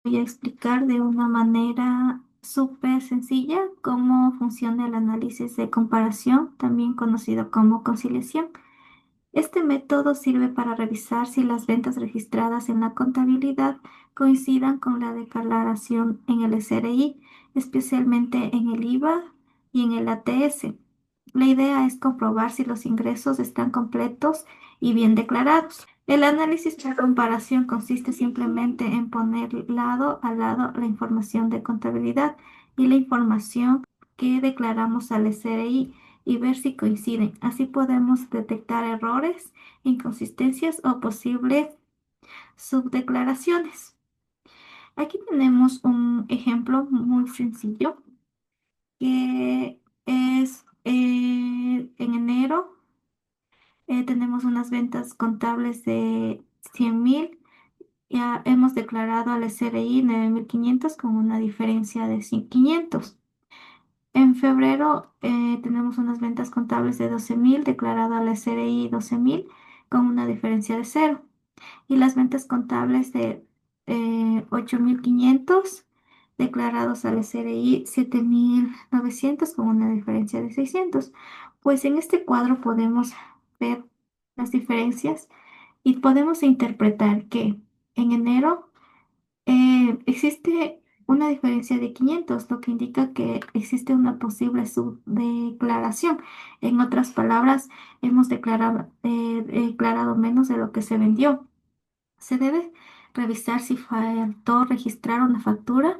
Voy a explicar de una manera súper sencilla cómo funciona el análisis de comparación, también conocido como conciliación. Este método sirve para revisar si las ventas registradas en la contabilidad coincidan con la declaración en el SRI, especialmente en el IVA y en el ATS. La idea es comprobar si los ingresos están completos y bien declarados. El análisis de comparación consiste simplemente en poner lado a lado la información de contabilidad y la información que declaramos al SRI y ver si coinciden. Así podemos detectar errores, inconsistencias o posibles subdeclaraciones. Aquí tenemos un ejemplo muy sencillo que es en enero tenemos unas ventas contables de 100.000. Ya hemos declarado al SRI 9.500 con una diferencia de 500. En febrero tenemos unas ventas contables de 12.000, declarado al SRI 12.000 con una diferencia de cero. Y las ventas contables de 8.500 declarados al SRI 7.900 con una diferencia de 600. Pues en este cuadro podemos ver las diferencias y podemos interpretar que en enero existe una diferencia de 500, lo que indica que existe una posible subdeclaración. En otras palabras, hemos declarado menos de lo que se vendió. Se debe revisar si faltó registrar una factura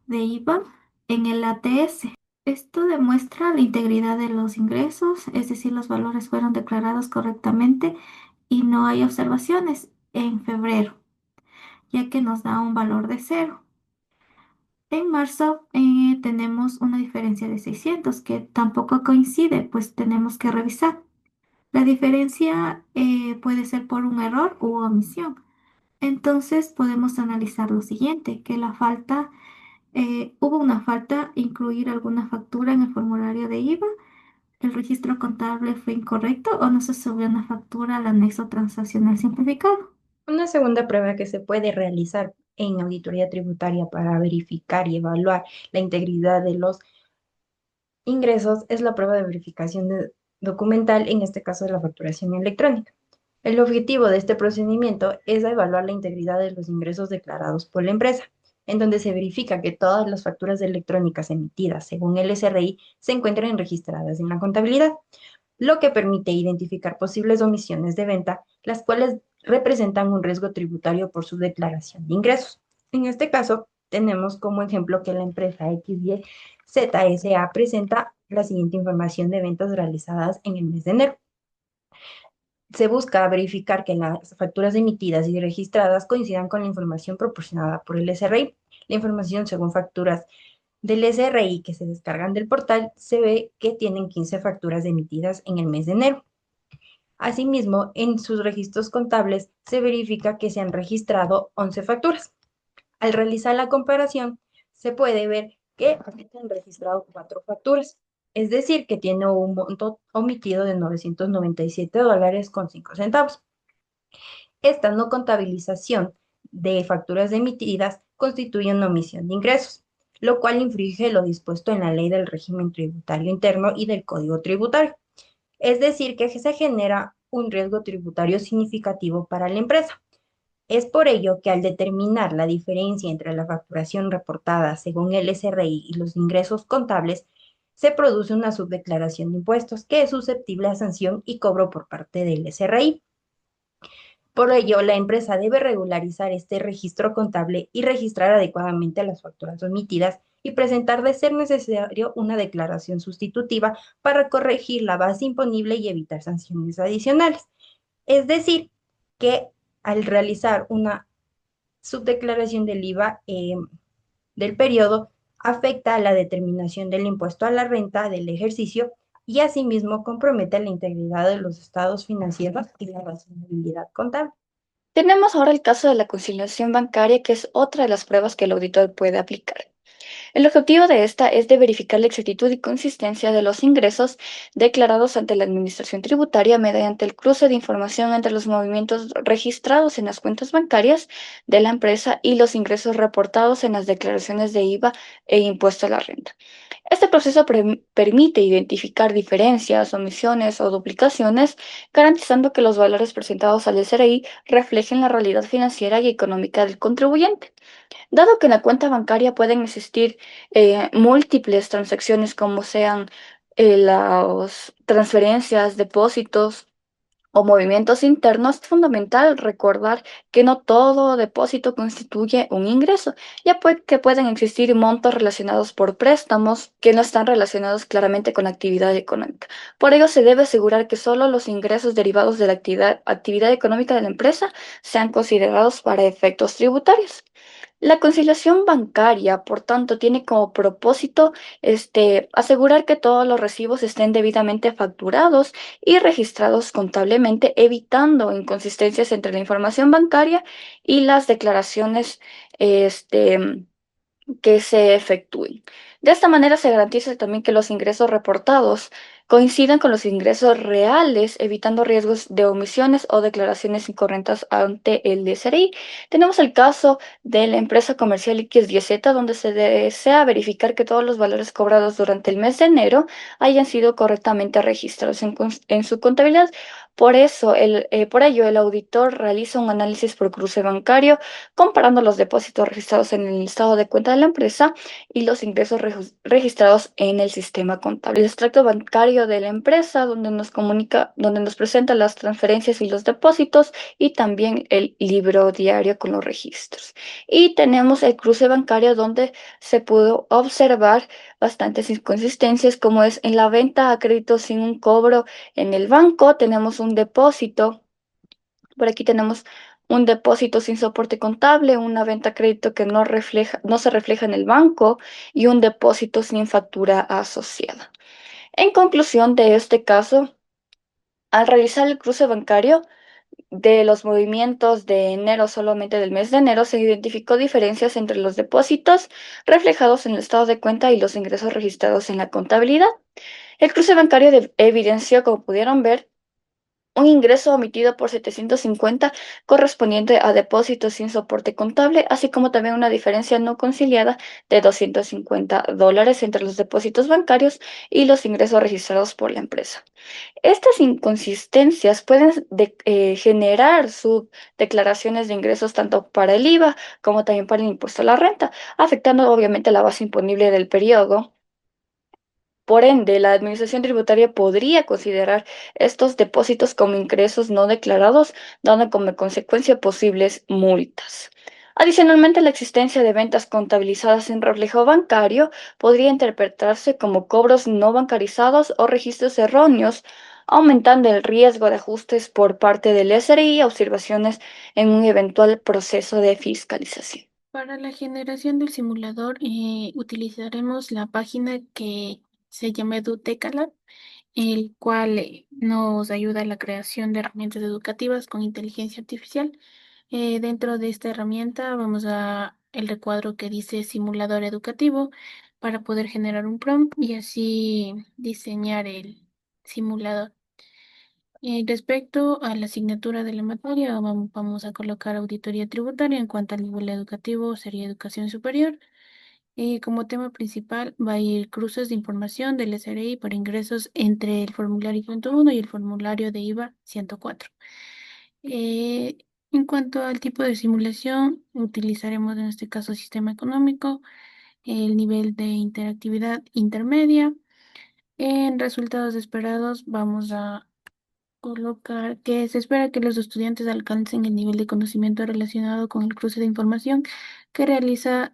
de IVA en el ATS. Esto demuestra la integridad de los ingresos, es decir, los valores fueron declarados correctamente y no hay observaciones en febrero, ya que nos da un valor de cero. En marzo tenemos una diferencia de 600 que tampoco coincide, pues tenemos que revisar. La diferencia puede ser por un error u omisión. Entonces podemos analizar lo siguiente, que hubo una falta, incluir alguna factura en el formulario de IVA, el registro contable fue incorrecto o no se subió una factura al anexo transaccional simplificado. Una segunda prueba que se puede realizar en auditoría tributaria para verificar y evaluar la integridad de los ingresos es la prueba de verificación documental, en este caso de la facturación electrónica. El objetivo de este procedimiento es evaluar la integridad de los ingresos declarados por la empresa, en donde se verifica que todas las facturas electrónicas emitidas según el SRI se encuentren registradas en la contabilidad, lo que permite identificar posibles omisiones de venta, las cuales representan un riesgo tributario por su declaración de ingresos. En este caso, tenemos como ejemplo que la empresa XYZ presenta la siguiente información de ventas realizadas en el mes de enero. Se busca verificar que las facturas emitidas y registradas coincidan con la información proporcionada por el SRI. La información según facturas del SRI que se descargan del portal, se ve que tienen 15 facturas emitidas en el mes de enero. Asimismo, en sus registros contables se verifica que se han registrado 11 facturas. Al realizar la comparación, se puede ver que se han registrado 4 facturas, es decir, que tiene un monto omitido de $997 con 5 centavos. Esta no contabilización de facturas emitidas constituye una omisión de ingresos, lo cual infringe lo dispuesto en la Ley del Régimen Tributario Interno y del Código Tributario. Es decir, que se genera un riesgo tributario significativo para la empresa. Es por ello que al determinar la diferencia entre la facturación reportada según el SRI y los ingresos contables, se produce una subdeclaración de impuestos que es susceptible a sanción y cobro por parte del SRI. Por ello, la empresa debe regularizar este registro contable y registrar adecuadamente las facturas omitidas y presentar, de ser necesario, una declaración sustitutiva para corregir la base imponible y evitar sanciones adicionales. Es decir, que al realizar una subdeclaración del IVA del periodo, afecta a la determinación del impuesto a la renta del ejercicio y asimismo compromete la integridad de los estados financieros y la razonabilidad contable. Tenemos ahora el caso de la conciliación bancaria, que es otra de las pruebas que el auditor puede aplicar. El objetivo de esta es de verificar la exactitud y consistencia de los ingresos declarados ante la Administración Tributaria mediante el cruce de información entre los movimientos registrados en las cuentas bancarias de la empresa y los ingresos reportados en las declaraciones de IVA e impuesto a la renta. Este proceso permite identificar diferencias, omisiones o duplicaciones, garantizando que los valores presentados al SRI reflejen la realidad financiera y económica del contribuyente. Dado que en la cuenta bancaria pueden existir múltiples transacciones como sean las transferencias, depósitos, o movimientos internos, es fundamental recordar que no todo depósito constituye un ingreso, que pueden existir montos relacionados por préstamos que no están relacionados claramente con la actividad económica. Por ello, se debe asegurar que solo los ingresos derivados de la actividad económica de la empresa sean considerados para efectos tributarios. La conciliación bancaria, por tanto, tiene como propósito asegurar que todos los recibos estén debidamente facturados y registrados contablemente, evitando inconsistencias entre la información bancaria y las declaraciones este, que se efectúen. De esta manera se garantiza también que los ingresos reportados coincidan con los ingresos reales, evitando riesgos de omisiones o declaraciones incorrectas ante el SRI. Tenemos el caso de la empresa comercial X10Z, donde se desea verificar que todos los valores cobrados durante el mes de enero hayan sido correctamente registrados en su contabilidad. Por ello, el auditor realiza un análisis por cruce bancario comparando los depósitos registrados en el estado de cuenta de la empresa y los ingresos registrados en el sistema contable. El extracto bancario de la empresa, donde nos presenta las transferencias y los depósitos, y también el libro diario con los registros. Y tenemos el cruce bancario, donde se pudo observar bastantes inconsistencias, como es en la venta a crédito sin un cobro en el banco, tenemos un depósito. Por aquí tenemos un depósito sin soporte contable, una venta a crédito que no se refleja en el banco y un depósito sin factura asociada. En conclusión de este caso, al realizar el cruce bancario de los movimientos de enero, solamente del mes de enero, se identificó diferencias entre los depósitos reflejados en el estado de cuenta y los ingresos registrados en la contabilidad. El cruce bancario evidenció, como pudieron ver, un ingreso omitido por 750 correspondiente a depósitos sin soporte contable, así como también una diferencia no conciliada de $250 entre los depósitos bancarios y los ingresos registrados por la empresa. Estas inconsistencias pueden generar subdeclaraciones de ingresos tanto para el IVA como también para el impuesto a la renta, afectando obviamente la base imponible del periodo. Por ende, la Administración Tributaria podría considerar estos depósitos como ingresos no declarados, dando como consecuencia posibles multas. Adicionalmente, la existencia de ventas contabilizadas en reflejo bancario podría interpretarse como cobros no bancarizados o registros erróneos, aumentando el riesgo de ajustes por parte del SRI a observaciones en un eventual proceso de fiscalización. Para la generación del simulador, utilizaremos la página que se llama EduTecalab, el cual nos ayuda a la creación de herramientas educativas con inteligencia artificial. Dentro de esta herramienta vamos a el recuadro que dice simulador educativo para poder generar un prompt y así diseñar el simulador. Respecto a la asignatura de la materia, vamos a colocar auditoría tributaria. En cuanto al nivel educativo, sería educación superior. Como tema principal va a ir cruces de información del SRI por ingresos entre el formulario 101 y el formulario de IVA 104. Eh, en cuanto al tipo de simulación, utilizaremos en este caso sistema económico, el nivel de interactividad intermedia. En resultados esperados vamos a colocar que se espera que los estudiantes alcancen el nivel de conocimiento relacionado con el cruce de información que realiza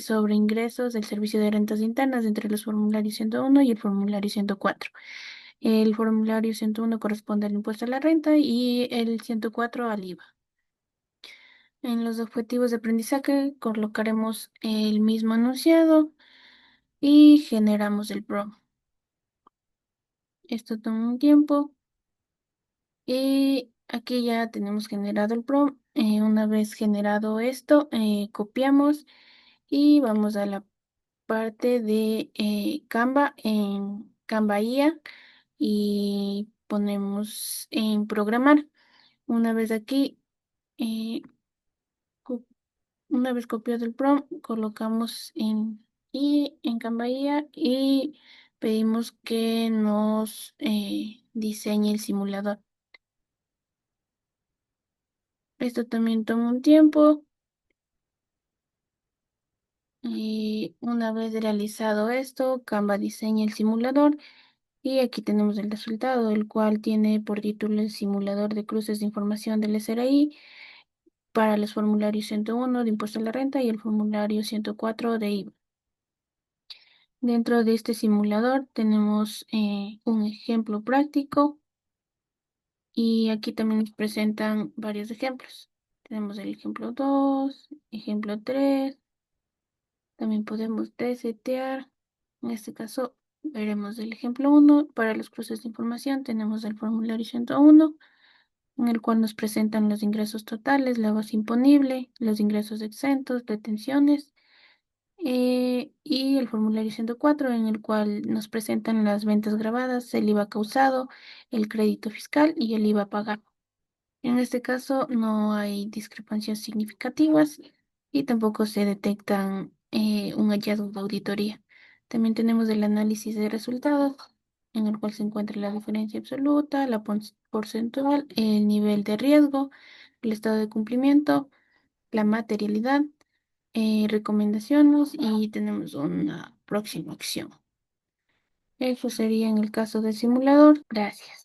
sobre ingresos del Servicio de Rentas Internas entre los formularios 101 y el formulario 104. El formulario 101 corresponde al impuesto a la renta y el 104 al IVA. En los objetivos de aprendizaje colocaremos el mismo enunciado y generamos el PROM. Esto toma un tiempo. Y aquí ya tenemos generado el prompt. Una vez generado esto, copiamos y vamos a la parte de Canva en Canva IA y ponemos en programar. Una vez aquí, eh, co- una vez copiado el prompt, colocamos en Canva IA y pedimos que nos diseñe el simulador. Esto también toma un tiempo. Y una vez realizado esto, Canva diseña el simulador y aquí tenemos el resultado, el cual tiene por título el simulador de cruces de información del SRI para los formularios 101 de impuesto a la renta y el formulario 104 de IVA. Dentro de este simulador tenemos un ejemplo práctico y aquí también nos presentan varios ejemplos. Tenemos el ejemplo 2, ejemplo 3. También podemos resetear. En este caso, veremos el ejemplo 1. Para los cruces de información tenemos el formulario 101, en el cual nos presentan los ingresos totales, la base imponible, los ingresos exentos, detenciones, y el formulario 104, en el cual nos presentan las ventas grabadas, el IVA causado, el crédito fiscal y el IVA pagado. En este caso no hay discrepancias significativas y tampoco se detectan un hallazgo de auditoría. También tenemos el análisis de resultados, en el cual se encuentra la diferencia absoluta, la porcentual, el nivel de riesgo, el estado de cumplimiento, la materialidad, recomendaciones y tenemos una próxima acción. Eso sería en el caso del simulador. Gracias.